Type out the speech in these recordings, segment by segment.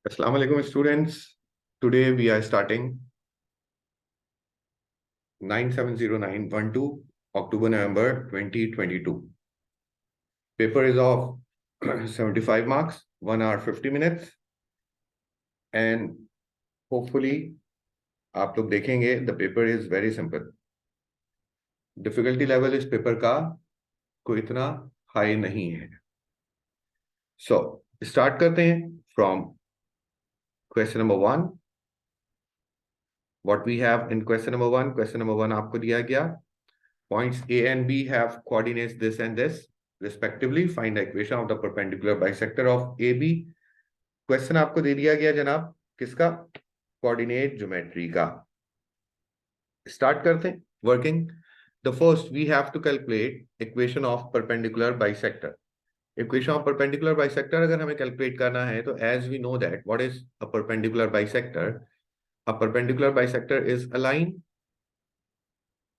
Assalamu alaikum students. Today we are starting 970912 October November 2022. Paper is of 75 marks, 1 hour 50 minutes, and hopefully आप लोग देखेंगे the paper is very simple. Difficulty level इस paper का कोई इतना high नहीं है. So start करते हैं from question number 1. What we have in question number 1? Question number 1 आपको दिया गया. Points A and B have coordinates this and this respectively. Find the equation of the perpendicular bisector of AB. Question आपको दे दिया गया जनाब किसका? Coordinate geometry का. Start करते हैं working. The first we have to calculate equation of perpendicular bisector. Equation of perpendicular bisector अगर हमें calculate करना है तो as we know that what is a perpendicular bisector? A perpendicular bisector is a line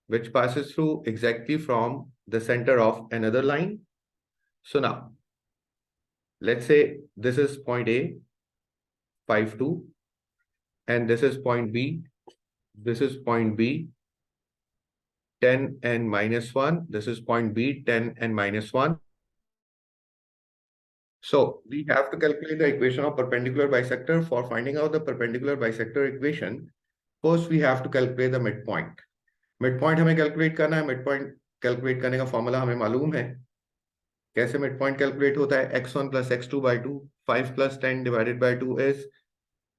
which passes through exactly from the center of another line. So now, let's say this is point A, 5, 2, and this is point B. This is point B, 10 and minus 1. This is point B, 10 and minus 1. So we have to calculate the equation of perpendicular bisector. For finding out the perpendicular bisector equation, first we have to calculate the midpoint. Midpoint हमें calculate करना है. Midpoint calculate करने का formula हमें मालूम है. कैसे mid point calculate होता है? x1 plus x2 by 2. 5 plus 10 divided by 2 is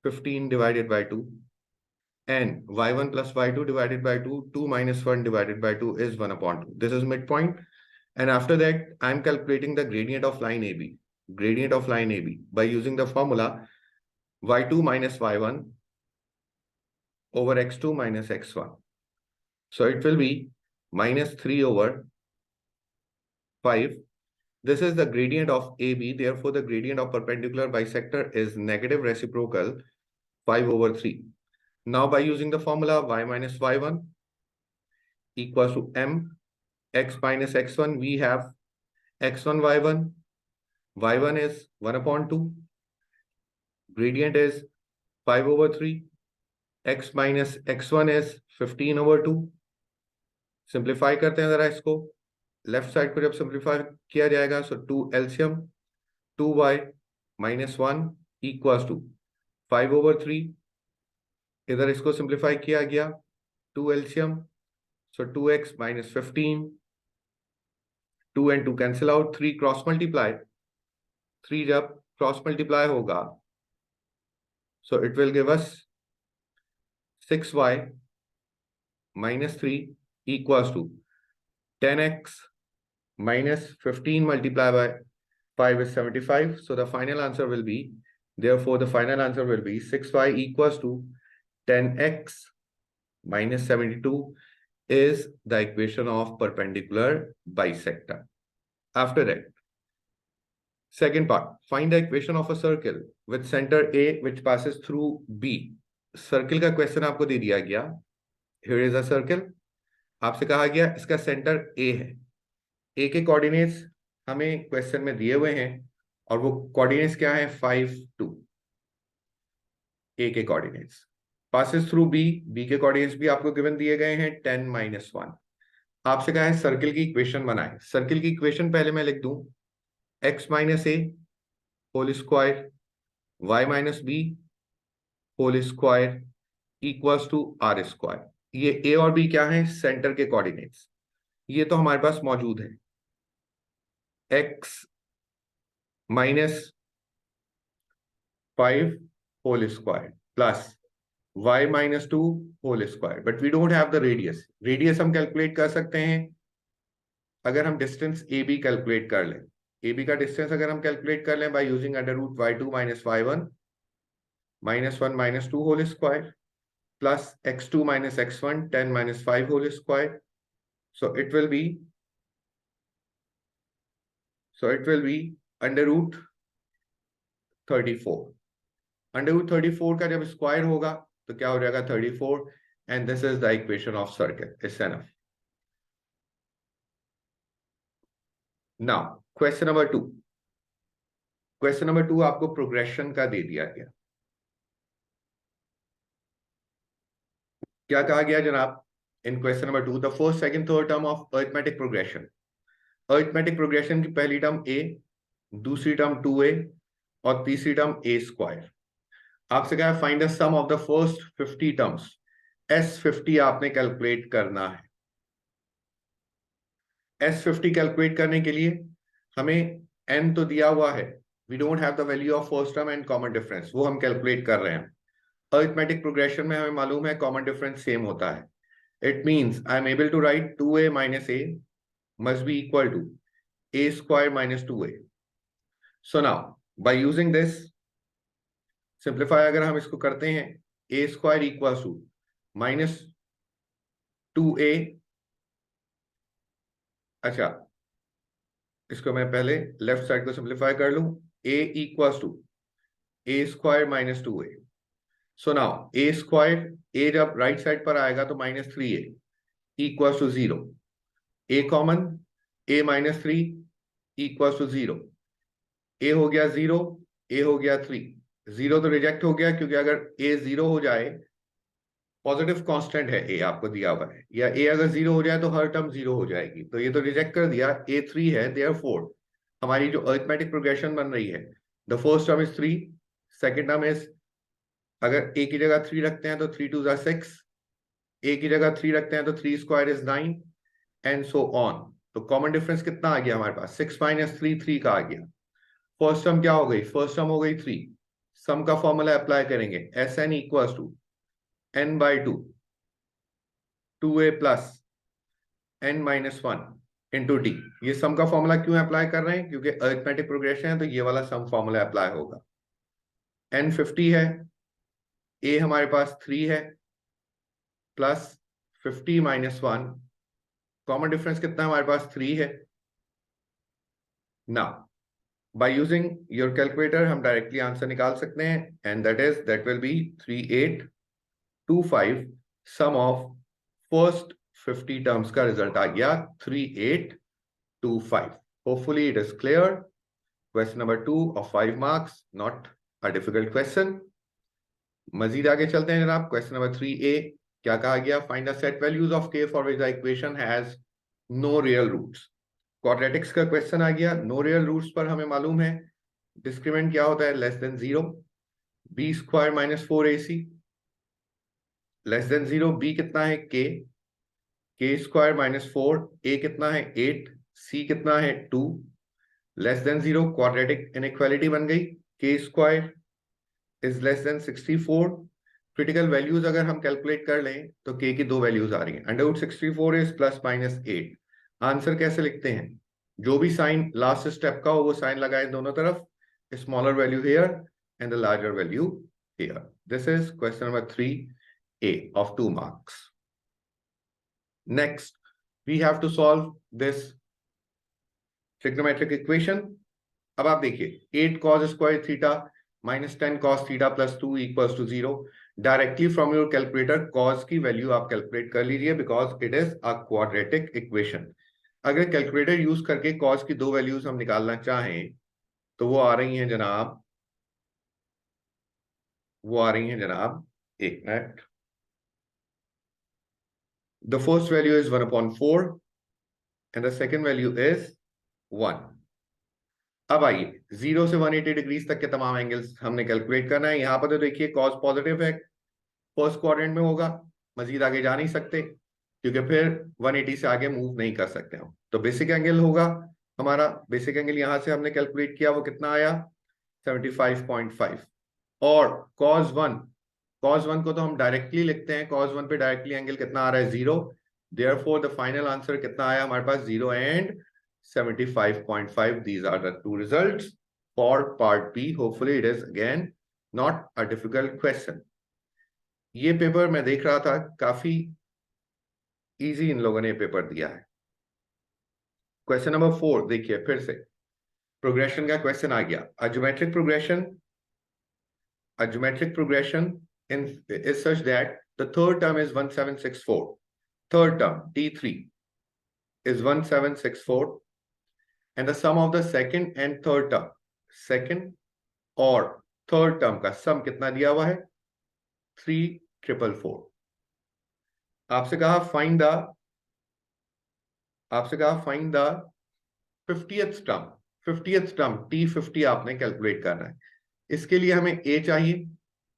15 divided by 2. And y1 plus y2 divided by 2. 2 minus 1 divided by 2 is 1 upon 2. This is midpoint. And after that, I'm calculating the gradient of line AB. Gradient of line AB by using the formula y2 minus y1 over x2 minus x1. So it will be minus 3 over 5. This is the gradient of AB. Therefore, the gradient of perpendicular bisector is negative reciprocal 5 over 3. Now, by using the formula y minus y1 equals to m x minus x1, we have x1 y1. y1 is 1 upon 2. Gradient is 5 over 3. x minus x1 is 15 over 2. Simplify करते हैं जरा इसको. Left side को जब simplify किया जाएगा सो 2 LCM 2y minus 1 equals to 5 over 3. इधर इसको सिंप्लीफाई किया गया 2 LCM so 2x minus 15. 2 and 2 cancel out. 3 cross multiply. 3 जब क्रॉस मल्टीप्लाई होगा सो it will give us 6y minus 3 equals to 10x minus 15 multiplied by 5 is 75. So the final answer will be, therefore the final answer will be 6y equals to 10x minus 72 is the equation of perpendicular bisector. After that, second part, find the equation of a circle with center A which passes through B. Circle का question आपको दे दिया गया. Here is a circle. आपसे कहा गया इसका centre A है. ए के कोऑर्डिनेट्स हमें क्वेश्चन में दिए हुए हैं और वो कोऑर्डिनेट्स क्या है? 5, 2. ए के coordinates passes through B. B के कोऑर्डिनेट्स भी आपको गिवन दिए गए हैं 10 minus 1. आपसे कहा है सर्किल की इक्वेशन बनाए. सर्किल की इक्वेशन पहले मैं लिख दूं x minus a whole square y minus b whole square equals to r square. ये a और b क्या है? सेंटर के कोऑर्डिनेट्स. ये तो हमारे पास मौजूद है. x minus 5 whole square plus y minus 2 whole square. But we don't have the radius. Radius हम calculate कर सकते हैं अगर हम distance AB calculate कर लें. AB का distance अगर हम calculate कर लें by using under root y2 minus y1 minus 1 minus 2 whole square plus x2 minus x1 10 minus 5 whole square. So it will be under root 34. Under root 34 का जब square होगा तो क्या हो जाएगा? 34. And this is the equation of circle. It's enough. Now question number 2. Question number 2 आपको progression का दे दिया गया. क्या कहा गया जनाब in question number 2? The first second third term of arithmetic progression. Arithmetic progression की पहली टर्म a, दूसरी टर्म 2a और तीसरी टर्म a स्क्वायर। आपसे कहा है find the sum of the first 50 terms. S50 आपने कैलकुलेट करना है। S50 कैलकुलेट करने के लिए हमें n तो दिया हुआ है, we don't have the value of first term and common difference, वो हम कैलकुलेट कर रहे हैं। अरिथमेटिक प्रोग्रेशन में हमें मालूम है कॉमन डिफरेंस सेम होता है। It means I am able to write 2a minus a must be equal to a square minus 2a. So now by using this simplify अगर हम इसको करते हैं, a square equal to minus 2a। अच्छा, इसको मैं पहले लेफ्ट साइड को सिंप्लीफाई कर लूं, a equal to a square minus 2a। So now a square, a जब राइट साइड पर आएगा तो minus 3a equal to 0। a common, a minus 3 equal to 0। a हो गया 0, a हो गया 3। 0 तो रिजेक्ट हो गया क्योंकि अगर a 0 हो जाए, पॉजिटिव कांस्टेंट है a आपको दिया हुआ है, या a अगर 0 हो जाए तो हर टर्म 0 हो जाएगी, तो ये तो रिजेक्ट कर दिया। a 3 है, देयरफॉर हमारी जो अरिथमेटिक प्रोग्रेशन बन रही है, the first term is 3, second term is, अगर a की जगह 3 रखते हैं तो 3 2 6, a की जगह 3 रखते हैं तो 3 square is 9 and so on. तो कॉमन डिफरेंस कितना आ गया हमारे पास? 6 माइनस 3 3 का आ गया। फर्स्ट टर्म क्या हो गई? फर्स्ट टर्म हो गई 3। सम का फॉर्मूला अप्लाई करेंगे, S n equal to n by 2 2a plus n minus 1 into t. ये सम का फॉर्मूला क्यों अप्लाई कर रहे हैं? क्योंकि अरिथमेटिक प्रोग्रेशन है तो ये वाला सम फॉर्मूला अप्लाई होगा। n 50 है, a हमारे पास 3 है, प्लस 50 माइनस 1, कॉमन डिफरेंस कितना है हमारे पास? 3 है। Now by using your calculator हम डायरेक्टली आंसर निकाल सकते हैं, and that will be 3825। Sum of first 50 terms का रिजल्ट आ गया 3825। Hopefully it is clear. Question number 2 of 5 marks, not a difficult question. मजीद आगे चलते हैं जनाब। क्वेश्चन नंबर 3a, क्या कहा गया? Find the set values of k for which the equation has no real roots. Quadratics का क्वेश्चन आ गया। नो रियल रूट्स पर हमें मालूम है डिस्क्रीमेंट क्या होता है? Less than 0। b square minus 4ac less than 0। b कितना है? k स्क्वायर माइनस 4, a कितना है? 8, c कितना है? 2 लेस देन 0। क्वाड्रेटिक इनइक्वालिटी बन गई, k square is less than 64। Critical values अगर हम कैलकुलेट कर लें तो k की दो वैल्यूज आ रही हैं, under root 64 is plus minus 8। Answer कैसे लिखते हैं? जो भी साइन लास्ट स्टेप का हो वो साइन लगाए दोनों तरफ, smaller value here and the larger value here. This is question number 3a of 2 marks. Next we have to solve this trigonometric equation. अब आप देखिए 8 cos square theta minus 10 cos theta plus 2 equals to 0। Directly from your calculator cos की value आप calculate कर लीजिए because it is a quadratic equation. अगर calculator use करके cos की दो वैल्यूज हम निकालना चाहें तो वो आ रही हैं जनाब, एक minute. The first value is 1/4 and the second value is 1। अब आइए 0 से 180 डिग्रीज तक के तमाम एंगल्स हमने कैलकुलेट करना है। यहां पर तो देखिए कॉस पॉजिटिव है, फर्स्ट क्वाड्रेंट में होगा, मजीद आगे जा नहीं सकते क्योंकि फिर 180 से आगे मूव नहीं कर सकते हम। तो बेसिक एंगल होगा हमारा, बेसिक एंगल यहां से हमने कैलकुलेट किया, वो कितना आया? 75.5। और cos 1 को तो हम डायरेक्टली लिखते हैं, cos 1 पे डायरेक्टली एंगल कितना आ रहा है? 0। देयरफॉर द फाइनल आंसर कितना आया हमारे पास? 0 and 75.5. These are the two results for part B. Hopefully it is again not a difficult question. ये पेपर मैं देख रहा था, काफी इजी इन लोगों ने पेपर दिया है। क्वेश्चन नंबर 4 देखिए, फिर से प्रोग्रेशन का क्वेश्चन आ गया। A geometric progression is such that the third term is 1764. Third term T3 is 1764 and the sum of the second and third term, second और थर्ड टर्म का सम कितना दिया हुआ है? 3444। आपसे कहा find the 50th term T50 आपने calculate करना है। इसके लिए हमें a चाहिए,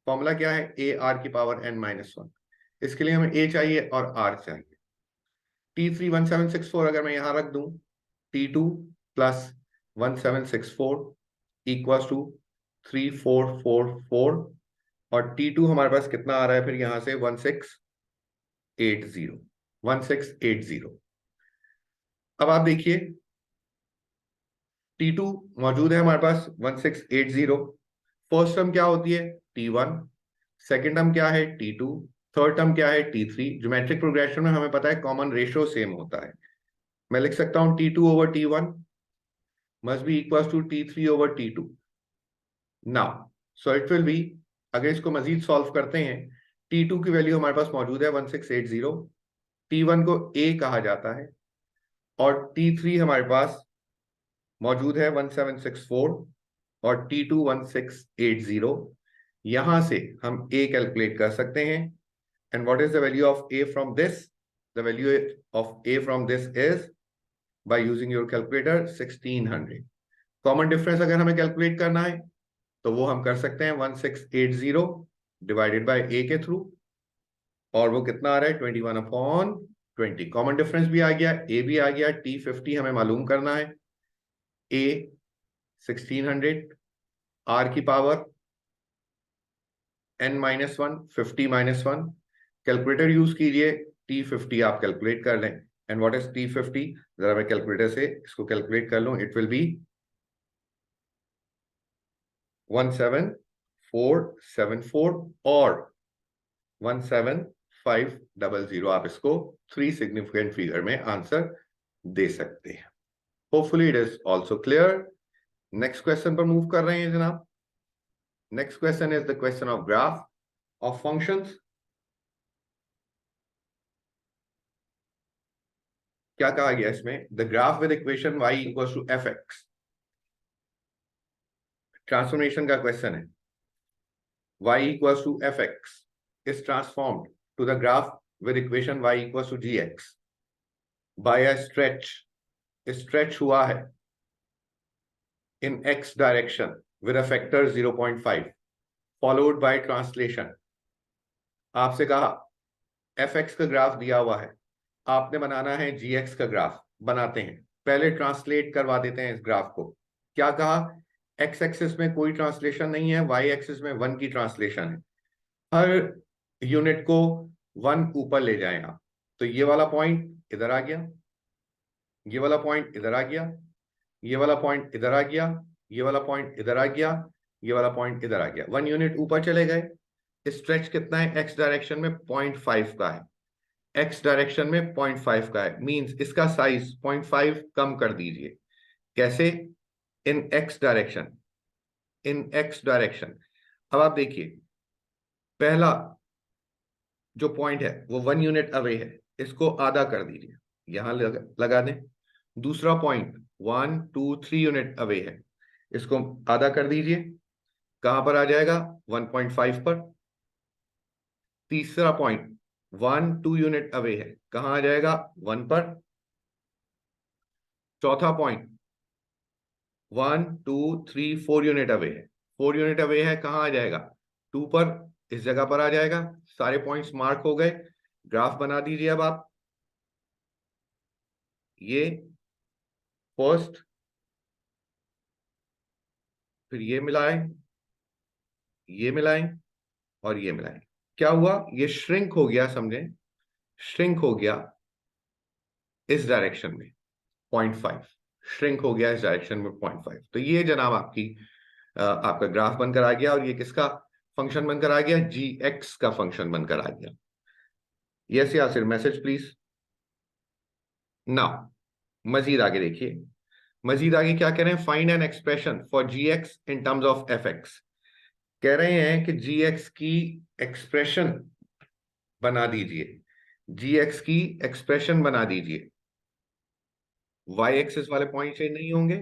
फॉर्मूला क्या है, a r की पावर n-1। इसके लिए हमें a चाहिए और r चाहिए। T3 1764 अगर मैं यहां रख दूं, T2 प्लस 1764 इक्वल टू 3444, और T2 हमारे पास कितना आ रहा है फिर यहां से 1680। अब आप देखिए T2 मौजूद है हमारे पास 1680। फर्स्ट टर्म क्या होती है, T1। सेकेंड टर्म क्या है, T2। थर्ड टर्म क्या है, T3। ज्योमेट्रिक प्रोग्रेशन में हमें पता है कॉमन रेशियो सेम होता है। मैं लिख सकता हूं T2 over T1 must be equal to T3 over T2। Now so it will be, अगर इसको मजीद सॉल्व करते हैं, T2 की वैल्यू हमारे पास मौजूद है 1680, T1 को A कहा जाता है, और T3 हमारे पास मौजूद है 1764 और T2 1680। यहां से हम A कैलकुलेट कर सकते हैं। And what is the value of A from this, the value of A from this is, bye using your calculator, 1600। Common difference अगर हमें कैलकुलेट करना है तो वो हम कर सकते हैं 1680 डिवाइडेड बाय A के थ्रू, और वो कितना आ रहा है 21/20। कॉमन डिफरेंस भी आ गया, A भी आ गया, T50 हमें मालूम करना है, A 1600, R की पावर n-1, 50-1। कैलकुलेटर यूज कीजिए, T50 आप कैलकुलेट कर लें। एंड व्हाट इज T50, जरा मैं कैलकुलेटर से इसको कैलकुलेट कर लूं, इट विल बी 17474 और 17500। आप इसको 3 सिग्निफिकेंट फिगर में आंसर दे सकते हैं। Hopefully it is also clear. Next question पर मूव कर रहे हैं जनाब। Next question is the question of graph of functions. क्या कहा गया इसमें, the graph with equation y equals to fx। Transformation का क्वेश्चन है। y equals to fx is transformed to the graph with equation y equals to gx by a stretch हुआ है in x direction with a factor 0.5 followed by translation। आपसे कहा fx का graph दिया हुआ है, आपने बनाना है gx का ग्राफ। बनाते हैं, पहले ट्रांसलेट करवा देते हैं इस ग्राफ को। क्या कहा, x एक्सिस में कोई ट्रांसलेशन नहीं है, y एक्सिस में 1 की ट्रांसलेशन है। हर यूनिट को 1 ऊपर ले जाएं आप। तो ये वाला पॉइंट इधर आ गया, ये वाला पॉइंट इधर आ गया, ये वाला पॉइंट इधर आ गया, ये वाला पॉइंट इधर आ गया, ये वाला पॉइंट इधर आ गया। 1 यूनिट ऊपर चले गए। स्ट्रेच कितना है, एक्स डायरेक्शन में 0.5 का है, एक्स डायरेक्शन में 0.5 का है, मींस इसका साइज 0.5 कम कर दीजिए। कैसे, इन एक्स डायरेक्शन, इन एक्स डायरेक्शन। अब आप देखिए, पहला जो पॉइंट है वो 1 यूनिट अवे है, इसको आधा कर दीजिए, यहां लगा दें। दूसरा पॉइंट 1 2 3 यूनिट अवे है, इसको आधा कर दीजिए, कहां पर आ जाएगा, 1.5 पर। तीसरा पॉइंट 1 2 यूनिट अवे है, कहां आ जाएगा, 1 पर। चौथा पॉइंट 1 2 3 4 यूनिट अवे है, 4 यूनिट अवे है, कहां आ जाएगा, 2 पर। इस जगह पर आ जाएगा। सारे पॉइंट्स मार्क हो गए। ग्राफ बना दीजिए अब आप। ये फर्स्ट, फिर ये मिलाएं, ये मिलाएं और ये मिलाएं। क्या हुआ, ये श्रिंक हो गया, समझें, श्रिंक हो गया इस डायरेक्शन में 0.5, श्रिंक हो गया इस डायरेक्शन में 0.5। तो ये जनाब आपका ग्राफ बनकर आ गया, और ये किसका फंक्शन बनकर आ गया, जी एक्स का फंक्शन बनकर आ गया। यस या सिर्फ मैसेज प्लीज। नाउ मजीद आगे देखिए, मजीद आगे क्या कह रहे हैं, find an expression for g x in terms of f x. कह रहे हैं कि जी एक्स की एक्सप्रेशन बना दीजिए, जी एक्स की एक्सप्रेशन बना दीजिए। वाई एक्सिस वाले पॉइंट चेंज नहीं होंगे,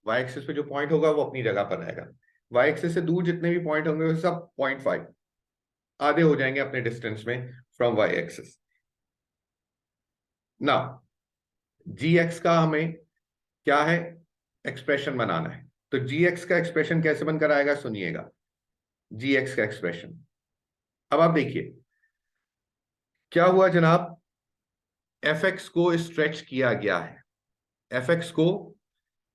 वाई एक्सिस पे जो पॉइंट होगा वो अपनी जगह पर रहेगा। वाई एक्सिस से दूर जितने भी पॉइंट होंगे वो सब 0.5 आधे हो जाएंगे अपने डिस्टेंस में फ्रॉम वाई एक्सिस। ना जी एक्स का हमें क्या है, एक्सप्रेशन बनाना है। तो जी एक्स का एक्सप्रेशन कैसे बनकर आएगा, सुनिएगा। जी एक्स का एक्सप्रेशन, अब आप देखिए क्या हुआ जनाब, एफ एक्स को स्ट्रेच किया गया है, एफ एक्स को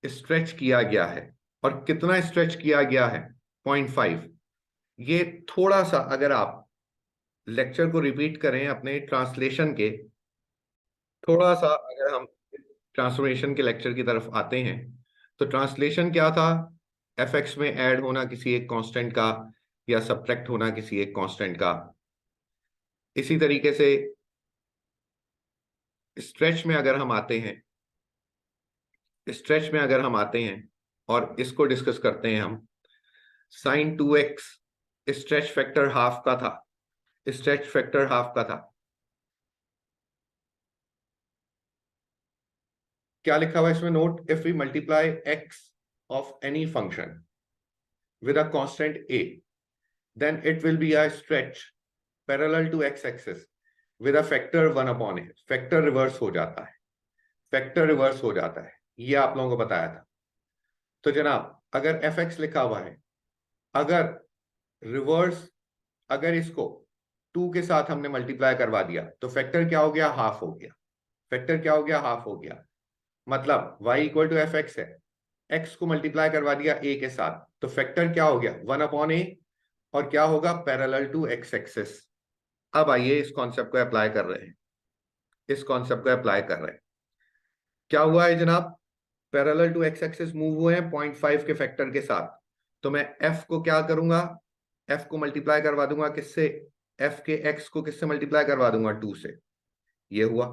स्ट्रेच किया गया है, और कितना स्ट्रेच किया गया है, 0.5। ये थोड़ा सा अगर आप लेक्चर को रिपीट करें अपने ट्रांसलेशन के, थोड़ा सा अगर हम ट्रांसफॉर्मेशन के लेक्चर की तरफ आते हैं, तो ट्रांसलेशन क्या था, एफ एक्स में ऐड होना किसी एक कांस्टेंट का या सब्ट्रैक्ट होना किसी एक कांस्टेंट का। इसी तरीके से स्ट्रेच में अगर हम आते हैं, स्ट्रेच में अगर हम आते हैं और इसको डिस्कस करते हैं हम, sign 2x stretch factor half का था, स्ट्रेच फैक्टर हाफ का था। क्या लिखा हुआ है इसमें note, if we multiply x of any function with a constant a, then it will be a stretch parallel to x-axis with a factor 1 upon a। Factor reverse हो जाता है, फैक्टर रिवर्स हो जाता है, ये आप लोगों को बताया था। तो जनाब अगर एफ एक्स लिखा हुआ है, अगर रिवर्स, अगर इसको 2 के साथ हमने मल्टीप्लाई करवा दिया तो फैक्टर क्या हो गया, हाफ हो गया। फैक्टर क्या हो गया, हाफ हो गया। मतलब y equal to f x है, x को मल्टीप्लाई करवा दिया a के साथ, तो फैक्टर क्या हो गया, 1 अपॉन a, और क्या होगा, पैरेलल टू एक्स एक्सिस। अब आइए इस कॉन्सेप्ट को अप्लाई कर रहे हैं, इस कॉन्सेप्ट को अप्लाई कर रहे हैं। क्या हुआ है जनाब, parallel to x axis move हुए हैं 0.5 के फैक्टर के साथ। तो मैं f को क्या करूंगा, f को मल्टीप्लाई करवा दूंगा किससे, f के x को किससे मल्टीप्लाई करवा दूंगा, 2 से। ये हुआ।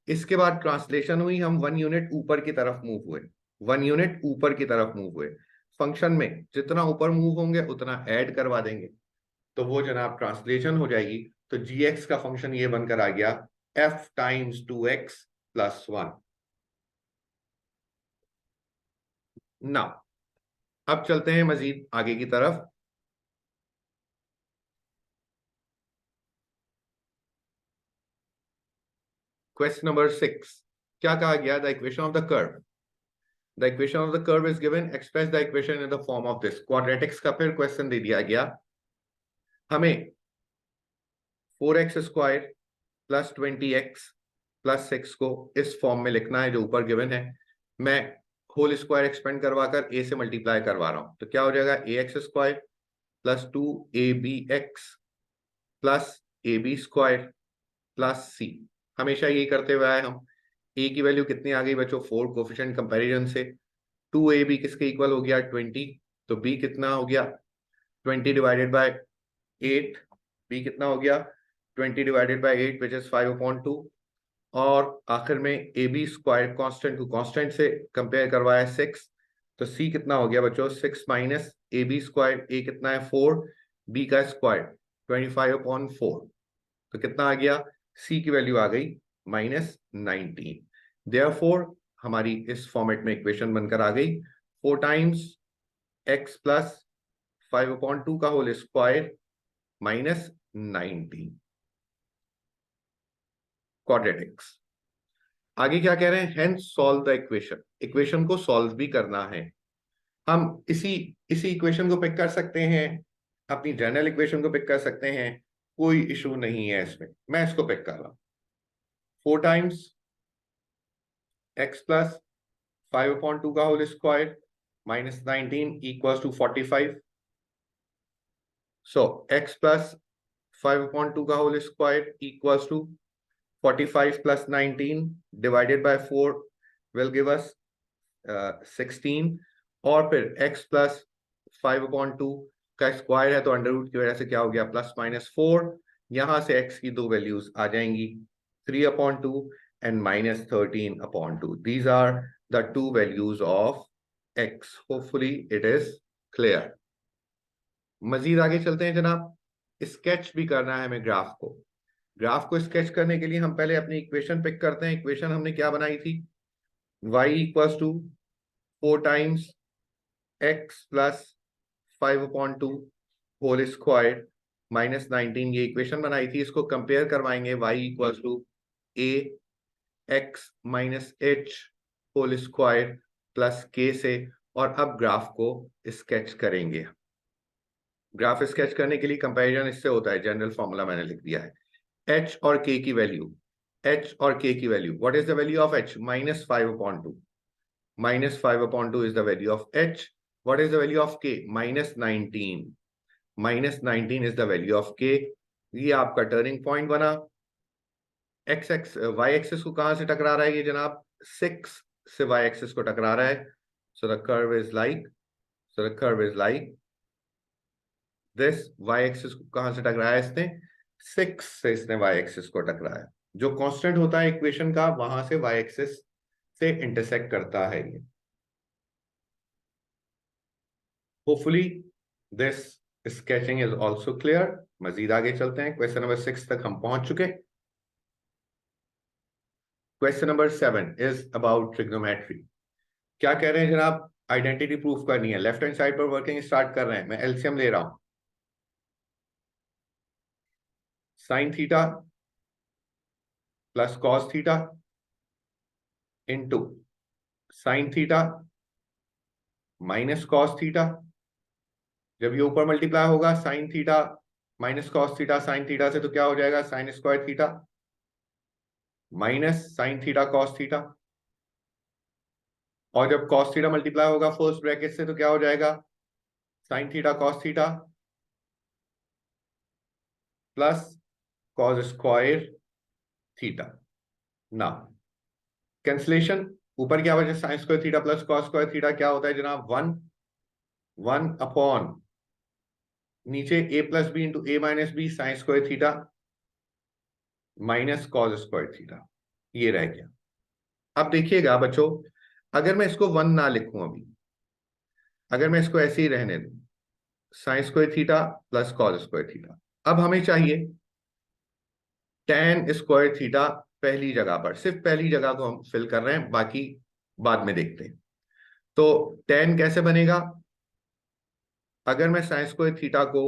इसके बाद ट्रांसलेशन हुई, हम 1 यूनिट ऊपर की तरफ मूव हुए, 1 यूनिट ऊपर की तरफ मूव हुए। फंक्शन में जितना ऊपर मूव होंगे उतना ऐड करवा देंगे, तो वो जनाब ट्रांसलेशन हो जाएगी। तो जी एक्स का फंक्शन ये बनकर आ गया f टाइम्स 2x प्लस 1। ना अब चलते हैं मजीद आगे की तरफ। क्वेश्चन नंबर 6, क्या कहा गया, the equation of the curve, the equation of the curve is given, express the equation in the form of this. Quadratics का फिर क्वेश्चन दे दिया गया हमें, 4x square plus 20x plus 6 को इस फॉर्म में लिखना है जो ऊपर गिवन है। मैं होल स्क्वायर एक्सपेंड करवाकर a से मल्टीप्लाई करवा रहा हूं, तो क्या हो जाएगा, a x square plus 2ab x plus ab square plus c। हमेशा यही करते हुए आए हम। a की वैल्यू कितनी आ गई बच्चों, 4 कोफिशिएंट कंपैरिजन से। 2ab किसके इक्वल हो गया, 20, तो b कितना हो गया, 20 डिवाइडेड बाय 8, b कितना हो गया, 20 डिवाइडेड बाय 8 विच इज 5/2। और आखिर में ए बी स्क्वायर कांस्टेंट को कांस्टेंट से कंपेयर करवाया 6, तो सी कितना हो गया बच्चों, 6 माइनस ए बी स्क्वायर, ए कितना है 4, बी का स्क्वायर 25/4, तो कितना आ गया, सी की वैल्यू आ गई -19। देयरफॉर हमारी इस फॉर्मेट में इक्वेशन बनकर आ गई, 4 टाइम्स एक्स प्लस 5/2 का होल स्क्वायर -19 क्वाड्रेटिक्स। आगे क्या कह रहे हैं, hence solve the equation, equation को सॉल्व भी करना है। हम इसी इसी इक्वेशन को पिक कर सकते हैं, अपनी जनरल इक्वेशन को पिक कर सकते हैं, कोई इशू नहीं है इसमें। मैं इसको पिक कर रहा हूं, 4 टाइम्स एक्स प्लस 5/2 का whole square -19 equals to 45। So x plus 5/2 का whole square equals to 45 plus 19 divided by 4 will give us 16। और फिर x प्लस 5/2 का स्क्वायर है तो अंडर रूट की वजह से क्या हो गया, +-4। यहां से x की दो वैल्यूज आ जाएंगी, 3/2 and -13/2। These are the two values of x। होपफुली इट इज क्लियर। मजीद आगे चलते हैं जनाब, स्केच भी करना है हमें ग्राफ को। ग्राफ को स्केच करने के लिए हम पहले अपनी इक्वेशन पिक करते हैं। इक्वेशन हमने क्या बनाई थी, y equals to 4 times x plus 5/2 whole square -19, ये इक्वेशन बनाई थी। इसको कंपेयर करवाएंगे, y equals to a x minus h whole square plus k से, और अब ग्राफ को स्केच करेंगे। ग्राफ स्केच करने के लिए कंपैरिजन इससे होता है, जनरल फॉर्मूला मैंने लिख दिया है। एच और के की वैल्यू, एच और के की value, what is the value of H? -5/2, -5/2 is the value of h. What is the value of k? -19, -19 is the value of k. ये आपका टर्निंग पॉइंट बना। एक्स एक्स वाई एक्सिस को कहां से टकरा रहा है ये जनाब? 6 से वाई एक्सिस को टकरा रहा है। So the curve is like, so the curve is like this. Y axis को कहां से टकराया इसने? 6 से इसने वाई एक्सिस को टकराया। जो कांस्टेंट होता है इक्वेशन का, वहां से वाई एक्सिस से इंटरसेक्ट करता है ये। Hopefully this sketching is also clear. मजीद आगे चलते हैं, क्वेश्चन नंबर 6 तक हम पहुंच चुके। Question number 7 is about trigonometry. क्या कह रहे हैं जनाब? आइडेंटिटी प्रूफ करनी है। लेफ्ट हैंड साइड पर वर्किंग स्टार्ट कर रहे हैं। मैं एलसीएम ले रहा हूं। Sine theta plus cos theta into sine theta minus cos theta. जब ये ऊपर मल्टीप्लाई होगा sine theta minus cos theta sine theta से, तो क्या हो जाएगा? Sign square theta minus sign theta cos theta. और जब कॉस थीटा मल्टीप्लाई होगा फर्स्ट ब्रैकेट से, तो क्या हो जाएगा? Sine theta cos theta plus cos square theta. ना कैंसलेशन, ऊपर क्या बचे? Sine square theta plus cos square theta क्या होता है जनाब? 1 अपॉन नीचे a plus b into a minus b sine square theta minus cos square theta. ये रह गया। अब देखिएगा बच्चों, अगर मैं इसको 1 ना लिखूं अभी, अगर मैं इसको ऐसे ही रहने दूं, sign square theta plus cos square theta, अब हमें चाहिए tan स्क्वायर थीटा पहली जगह पर। सिर्फ पहली जगह को हम फिल कर रहे हैं, बाकी बाद में देखते हैं। तो tan कैसे बनेगा? अगर मैं साइन स्क्वायर थीटा को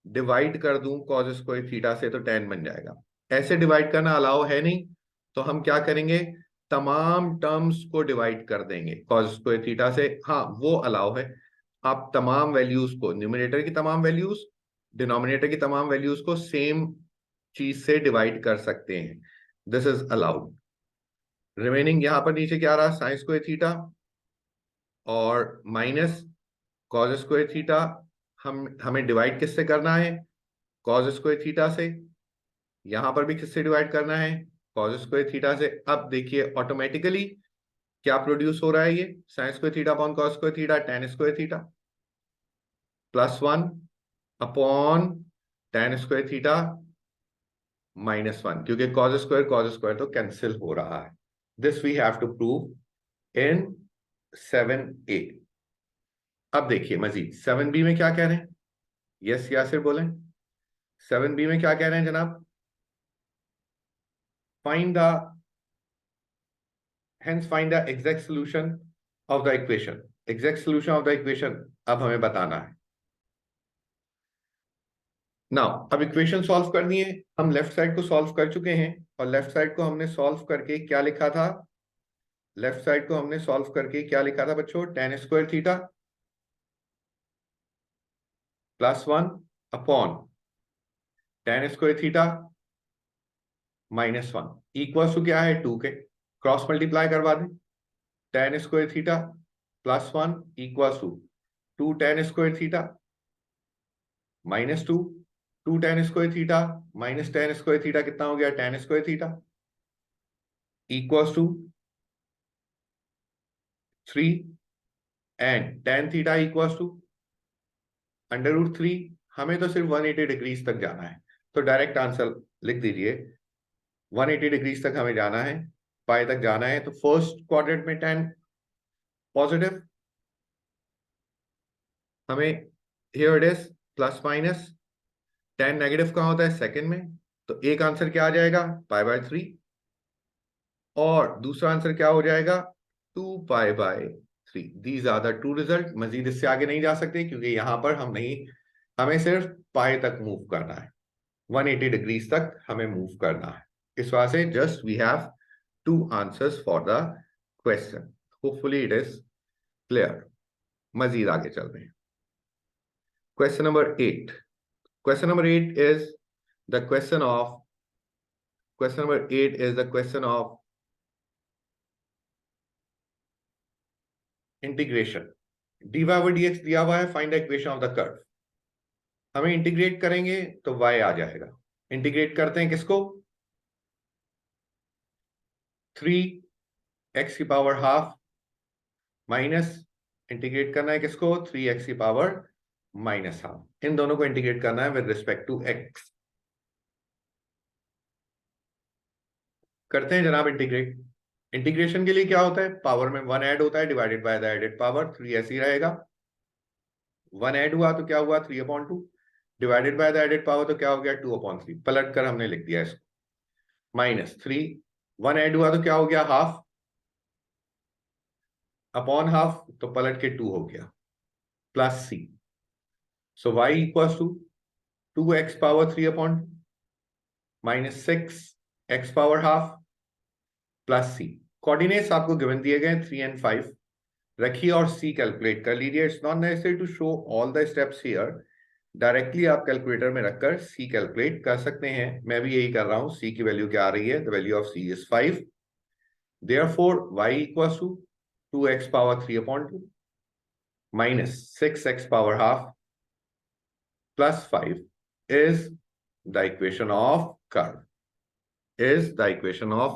डिवाइड कर दूं कॉस स्क्वायर थीटा से, तो tan बन जाएगा। ऐसे डिवाइड करना अलाउ है नहीं, तो हम क्या करेंगे? तमाम टर्म्स को डिवाइड कर देंगे कॉस स्क्वायर थीटा से। हाँ, वो अलाउ है। आप तमाम वैल्यूज को, न्यूमरेटर की तमाम वैल्यूज, डिनोमिनेटर की तमाम वैल्यूज को सेम चीज से डिवाइड कर सकते हैं। This is allowed. रिमेनिंग यहां पर नीचे क्या रहा? साइन स्क्वायर थीटा और माइनस कॉस स्क्वायर थीटा। हमें डिवाइड किससे करना है? कॉस स्क्वायर थीटा से। यहां पर भी किससे डिवाइड करना है? कॉस स्क्वायर थीटा से। अब देखिए ऑटोमेटिकली क्या प्रोड्यूस हो रहा है? ये sine square theta upon cos square theta, tan square theta +1 upon tan square theta -1, क्योंकि कॉस स्क्वायर तो कैंसिल हो रहा है। This we have to prove in 7a। अब देखिए मजीद 7b में क्या कह रहे हैं? यस यासिर बोलें। 7b में क्या कह रहे हैं जनाब? Find the hence find the exact solution of the equation। exact solution of the equation अब हमें बताना है। नाउ अब इक्वेशन सॉल्व करनी है। हम लेफ्ट साइड को सॉल्व कर चुके हैं, और लेफ्ट साइड को हमने सॉल्व करके क्या लिखा था? लेफ्ट साइड को हमने सॉल्व करके क्या लिखा था बच्चों? tan square theta +1 upon tan square theta -1 equal to क्या है? 2 के। क्रॉस मल्टीप्लाई करवा दें। tan square theta +1 equal to 2 tan square theta -2, 2 tan square theta minus tan square theta कितना हो गया? tan square theta equals to 3 and tan theta equals to √3। हमें तो सिर्फ 180 डिग्रीज तक जाना है, तो डायरेक्ट आंसर लिख दीजिए। 180 डिग्रीज तक हमें जाना है, पाई तक जाना है। तो फर्स्ट क्वाड्रेंट में tan पॉजिटिव, हमें here it is plus minus. tan negative कहां होता है? सेकंड में। तो एक आंसर क्या आ जाएगा? π/3। और दूसरा आंसर क्या हो जाएगा? 2π/3। These are the two result. मजीद इससे आगे नहीं जा सकते, क्योंकि यहां पर हम नहीं, हमें सिर्फ पाई तक मूव करना है। 180 डिग्रीज तक हमें मूव करना है। इस वजह से just we have 2 answers for the question. Hopefully it is clear. मजीद आगे चल रहे हैं. Question number 8. Question number 8 is the question of integration. dy over dx दिया हुआ है, find the equation of the curve. हमें इंटीग्रेट करेंगे तो y आ जाएगा. इंटीग्रेट करते हैं किसको? 3x की पावर हाफ माइनस, इंटीग्रेट करना है किसको? 3x की पावर माइनस हाफ. इन दोनों को इंटीग्रेट करना है विद रिस्पेक्ट टू x. करते हैं जनाब इंटीग्रेट. इंटीग्रेशन के लिए क्या होता है? पावर में 1 ऐड होता है divided by the added power. 3 ऐसे ही रहेगा. 1 ऐड हुआ तो क्या हुआ? 3/2 divided by the added power तो क्या हो गया? 2/3. पलट कर हमने लिख दिया इसको. माइनस 3, 1 ऐड हुआ तो क्या हो गया? हाफ अपॉन हाफ तो पलट के 2 हो गया, plus c. So y equals to 2x power 3/2 minus 6x power half plus c. Coordinates आपको गिवन दिए गए 3 and 5. रखिए और c कैलकुलेट कर लीजिए. It's not necessary to show all the steps here. Directly आप कैलकुलेटर में रखकर c कैलकुलेट कर सकते हैं. मैं भी यही कर रहा हूं. c की वैल्यू क्या आ रही है? The value of c is 5. Therefore y equals to 2x power 3/2 minus 6x power half plus 5 is the equation of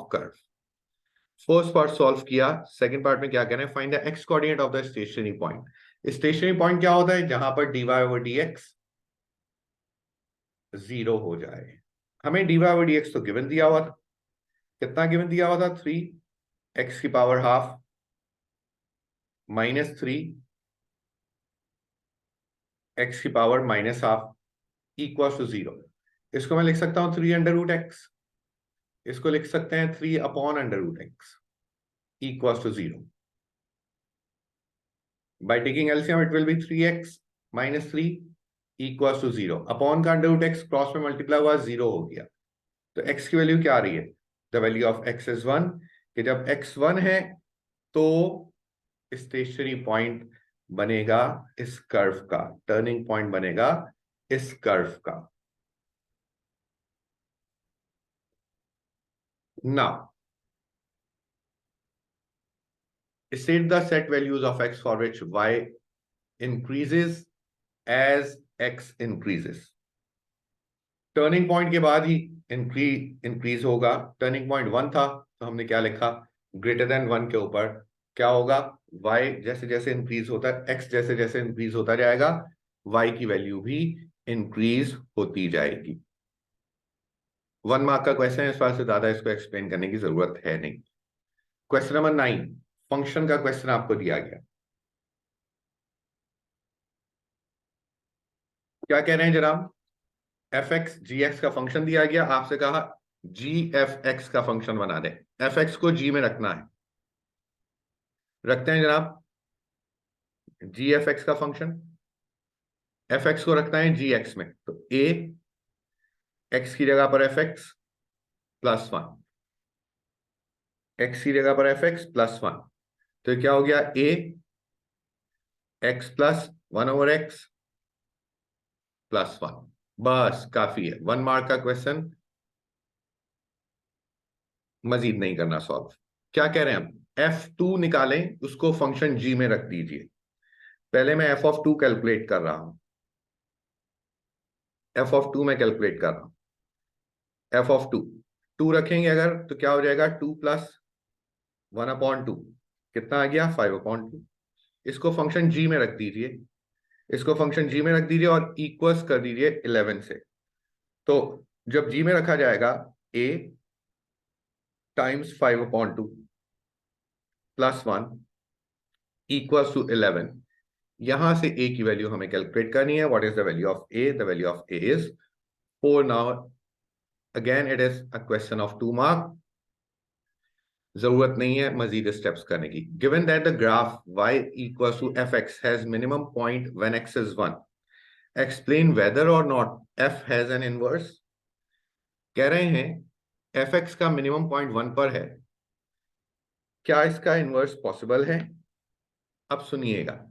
curve. First part solve किया. सेकंड पार्ट में क्या कह रहे हैं? Find the x coordinate of the stationary point. Stationary point क्या होता है? जहां पर dy over dx 0 हो जाए. हमें dy over dx तो गिवन दिया हुआ था. कितना गिवन दिया हुआ था? 3x की पावर हाफ माइनस 3x की power minus half equal to 0. इसको मैं लिख सकता हूं 3√x. इसको लिख सकते हैं 3/√x equals to 0. By taking LCM, it will be 3x minus 3 equals to 0. Upon का √x क्रॉस में मल्टीप्लाई हुआ 0 हो गया. तो x की वैल्यू क्या आ रही है? The value of x is 1. कि जब x 1 है तो स्टेशनरी पॉइंट बनेगा इस कर्व का. टर्निंग पॉइंट बनेगा इस कर्व का. Now, state the set values of x for which y increases as x increases. Turning point के बाद ही इंक्रीज होगा. टर्निंग पॉइंट 1 था तो हमने क्या लिखा? ग्रेटर देन 1 के ऊपर क्या होगा? y जैसे जैसे इंक्रीज होता है, x जैसे जैसे इंक्रीज होता जाएगा, y की वैल्यू भी इंक्रीज होती जाएगी. 1 मार्क का क्वेश्चन है, इस बार से ज्यादा इसको एक्सप्लेन करने की जरूरत है नहीं. क्वेश्चन नंबर 9, फंक्शन का क्वेश्चन आपको दिया गया. क्या कह रहे हैं जनाब? fx gx का फंक्शन दिया गया. आपसे कहा gfx का फंक्शन बना दे. fx को g में रखना है. रखते हैं जनाब. gfx का फंक्शन fx को रखना है gx में. तो a x की जगह पर fx प्लस 1, x की जगह पर fx प्लस 1. तो क्या हो गया? a x plus 1/x plus 1. बस काफी है. 1 मार्क का क्वेश्चन, मजीद नहीं करना सॉल्व. क्या कह रहे हैं हम? f2 निकालें, उसको फंक्शन g में रख दीजिए. पहले मैं f(2) कैलकुलेट कर रहा हूं. f(2) मैं कैलकुलेट कर रहा हूं. f(2) 2 रखेंगे अगर तो क्या हो जाएगा? 2 प्लस 1/2 कितना आ गया? 5/2. इसको फंक्शन g में रख दीजिए. इसको फंक्शन g में रख दीजिए और इक्वल्स कर दीजिए 11 से. तो जब g में रखा जाएगा a times 5/2 plus 1 equals to 11. यहां से a की वैल्यू हमें कैलकुलेट करनी है. What is the value of a? The value of a is 4. Now again it is a question of 2 mark. जरूरत नहीं है मजीद स्टेप्स करने की. Given that the graph y equals to fx has minimum point when x is 1, explain whether or not f has an inverse. कह रहे हैं fx का मिनिमम पॉइंट 1 पर है क्या इसका इनवर्स पॉसिबल है? अब सुनिएगा,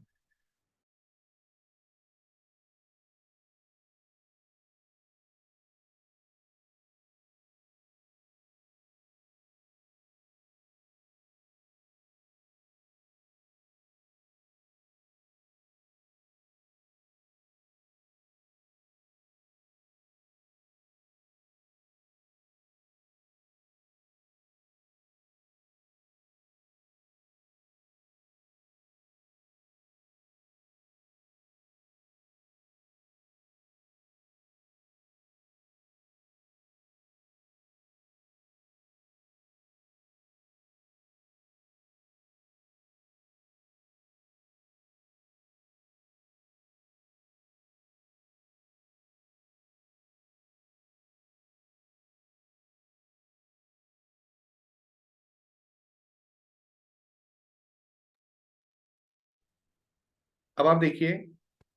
अब आप देखिए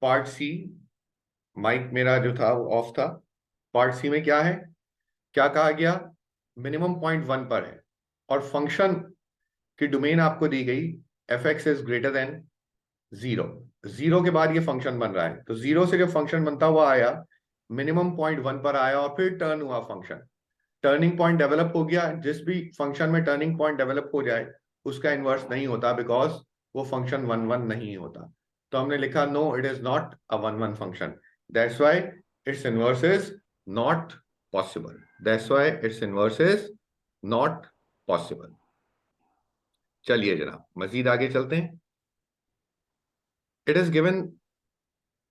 पार्ट सी, माइक मेरा जो था वो ऑफ था। पार्ट सी में क्या है, क्या कहा गया, मिनिमम पॉइंट 1 पर है और फंक्शन की डोमेन आपको दी गई, F x is greater than 0। 0 के बाद ये फंक्शन बन रहा है, तो 0 से जो फंक्शन बनता हुआ आया, मिनिमम पॉइंट 1 पर आया और फिर टर्न हुआ फंक्शन, टर्निंग पॉइंट डेवलप हो गया। जिस भी फंक्शन में टर्निंग पॉइंट डेवलप हो जाए उसका इनवर्स नहीं होता, बिकॉज वो फंक्शन 1 1 नहीं होता। तो हमने लिखा no, it is not a 1 1 function, that's why its inverse is not possible, that's why its inverse is not possible. चलिए जनाब मजीद आगे चलते हैं। It is given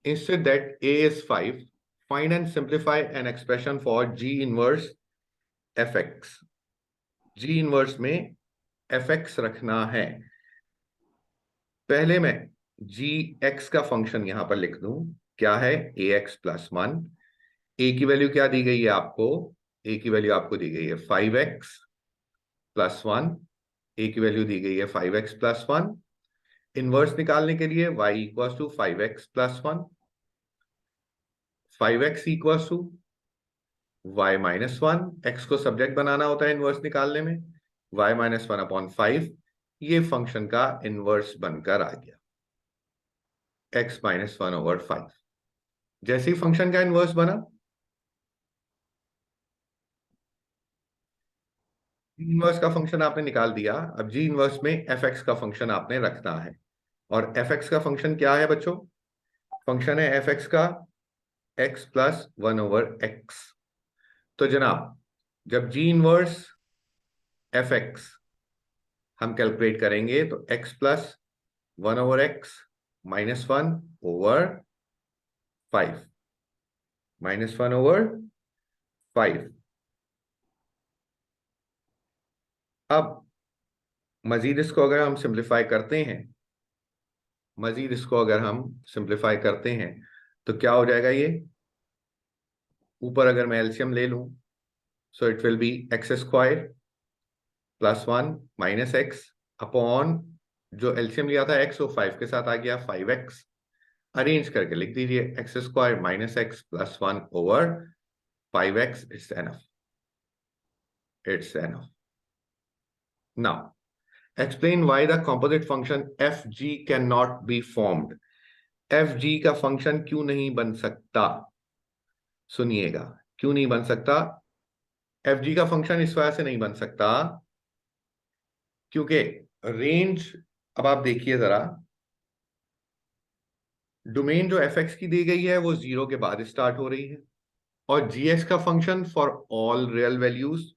instead that a is 5, find and simplify an expression for g inverse fx। g inverse में fx रखना है। पहले मैं जी एक्स का फंक्शन यहां पर लिख दूं, क्या है, ए एक्स प्लस 1। ए की वैल्यू क्या दी गई है आपको, ए की वैल्यू आपको दी गई है 5x+1। ए की वैल्यू दी गई है 5x+1। इनवर्स निकालने के लिए y equal to 5x+1, 5x = y-1। x को सब्जेक्ट बनाना होता है इनवर्स निकालने में, y-1/5 ये फंक्शन का इनवर्स बनकर आ गया, x-1/5। जैसे ही फंक्शन का इनवर्स बना, जी इनवर्स का फंक्शन आपने निकाल दिया। अब जी इनवर्स में एफ एक्स का फंक्शन आपने रखना है, और एफ एक्स का फंक्शन क्या है बच्चों, फंक्शन है एफ एक्स का x+1/x। तो जनाब जब जी इनवर्स एफ एक्स हम कैलकुलेट करेंगे तो x+1/x -1/5, -1/5। अब मजीद इसको अगर हम सिंप्लीफाई करते हैं, मजीद इसको अगर हम सिंप्लीफाई करते हैं तो क्या हो जाएगा, ये ऊपर अगर मैं एलसीएम ले लूं, सो it will B x² + 1 - x upon, जो एलसीएम लिया था x वो 5 के साथ आ गया, 5x। अरेंज करके लिख दीजिए x² - x+1/5x। It's enough. Now explain why the composite function fg cannot be formed। fg का फंक्शन क्यों नहीं बन सकता, सुनिएगा, क्यों नहीं बन सकता। fg का फंक्शन इस वजह से नहीं बन सकता क्योंकि रेंज, अब आप देखिए जरा, डोमेन जो एफ एक्स की दी गई है वो 0 के बाद स्टार्ट हो रही है, और जी एक्स का function for all real values